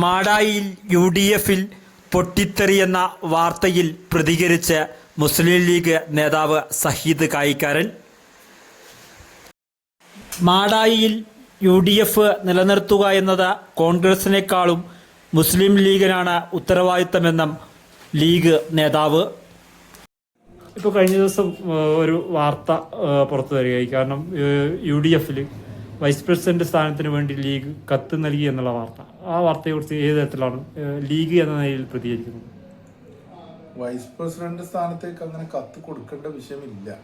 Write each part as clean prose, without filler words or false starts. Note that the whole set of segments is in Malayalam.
മാടായിയിൽ UDFിൽ പൊട്ടിത്തെറിയെന്ന വാർത്തയിൽ പ്രതികരിച്ച് മുസ്ലിം ലീഗ് നേതാവ് സഹീദ് കായിക്കാരൻ. മാടായിയിൽ UDF നിലനിർത്തുക എന്നത് കോൺഗ്രസിനേക്കാളും മുസ്ലിം ലീഗിനാണ് ഉത്തരവാദിത്തമെന്നും ലീഗ് നേതാവ്. ഇപ്പോൾ കഴിഞ്ഞ ദിവസം ഒരു വാർത്ത പുറത്തു വരികയായി. കാരണം UDFിൽ വൈസ് പ്രസിഡന്റ് സ്ഥാനത്തിന് വേണ്ടി ലീഗ് കത്ത് നൽകി എന്നുള്ള വാർത്ത. ആ വാർത്തയെക്കുറിച്ച് ഏത് തരത്തിലാണ് ലീഗ് എന്ന നിലയിൽ പ്രതികരിക്കുന്നത്? വൈസ് പ്രസിഡന്റ് സ്ഥാനത്തേക്ക് അങ്ങനെ കത്ത് കൊടുക്കേണ്ട വിഷയമില്ല.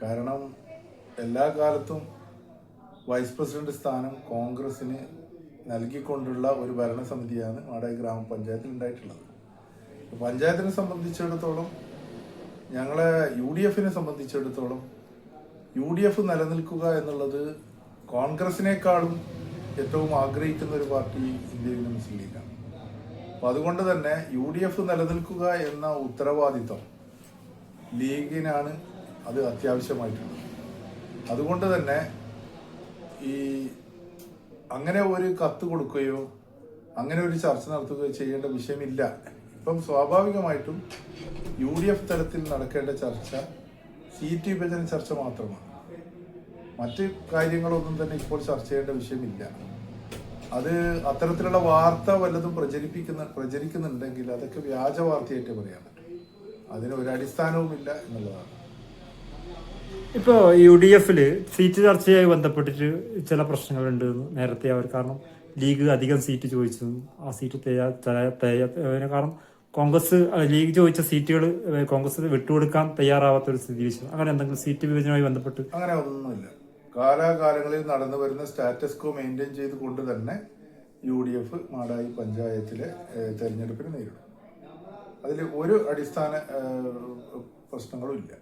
കാരണം എല്ലാ കാലത്തും വൈസ് പ്രസിഡന്റ് സ്ഥാനം കോൺഗ്രസിന് നൽകിക്കൊണ്ടുള്ള ഒരു ഭരണസമിതിയാണ് മാടായി ഗ്രാമപഞ്ചായത്തിൽ ഉണ്ടായിട്ടുള്ളത്. പഞ്ചായത്തിനെ സംബന്ധിച്ചിടത്തോളം, ഞങ്ങളെ UDFിനെ സംബന്ധിച്ചിടത്തോളം UDF നിലനിൽക്കുക എന്നുള്ളത് കോൺഗ്രസിനേക്കാളും ഏറ്റവും ആഗ്രഹിക്കുന്ന ഒരു പാർട്ടി ഇന്ത്യയിൽ മുസ്ലിം ലീഗാണ്. അപ്പം അതുകൊണ്ട് തന്നെ UDF നിലനിൽക്കുക എന്ന ഉത്തരവാദിത്വം ലീഗിനാണ് അത് അത്യാവശ്യമായിട്ടുള്ളത്. അതുകൊണ്ട് തന്നെ ഈ അങ്ങനെ ഒരു കത്ത് കൊടുക്കുകയോ അങ്ങനെ ഒരു ചർച്ച നടത്തുകയോ ചെയ്യേണ്ട വിഷയമില്ല. ഇപ്പം സ്വാഭാവികമായിട്ടും UDF തലത്തിൽ നടക്കേണ്ട ചർച്ച സീറ്റ് വിഭജന ചർച്ച മാത്രമാണ്. മറ്റ് കാര്യങ്ങളൊന്നും തന്നെ ഇപ്പോൾ ചർച്ച ചെയ്യേണ്ട വിഷയമില്ല. അത് അത്തരത്തിലുള്ള വാർത്ത വല്ലതും പ്രചരിക്കുന്നുണ്ടെങ്കിൽ അതൊക്കെ വ്യാജ വാർത്തയായിട്ട് പറയാൻ പറ്റും. അതിന് ഒരു അടിസ്ഥാനവുമില്ല എന്നുള്ളതാണ്. ഇപ്പോൾ UDFിൽ സീറ്റ് ചർച്ചയായി ബന്ധപ്പെട്ടിട്ട് ചില പ്രശ്നങ്ങളുണ്ട് നേരത്തെ അവർ. കാരണം ലീഗ് അധികം സീറ്റ് ചോദിച്ചു, ആ സീറ്റ് കാരണം കോൺഗ്രസ് ലീഗ് ചോദിച്ച സീറ്റുകൾ കോൺഗ്രസ് വിട്ടുകൊടുക്കാൻ തയ്യാറാവാത്തൊരു സ്ഥിതി വെച്ചു. അങ്ങനെ എന്തെങ്കിലും സീറ്റ് വിഭജനവുമായി ബന്ധപ്പെട്ട്? അങ്ങനെ ഒന്നുമില്ല. കാലാകാലങ്ങളിൽ നടന്നു വരുന്ന സ്റ്റാറ്റസ് കോ മെയിൻറ്റെയിൻ ചെയ്തുകൊണ്ട് തന്നെ UDF മാടായി പഞ്ചായത്തിലെ തെരഞ്ഞെടുപ്പിന് നേരിടും. അതിൽ ഒരു അടിസ്ഥാന പ്രശ്നങ്ങളും ഇല്ല.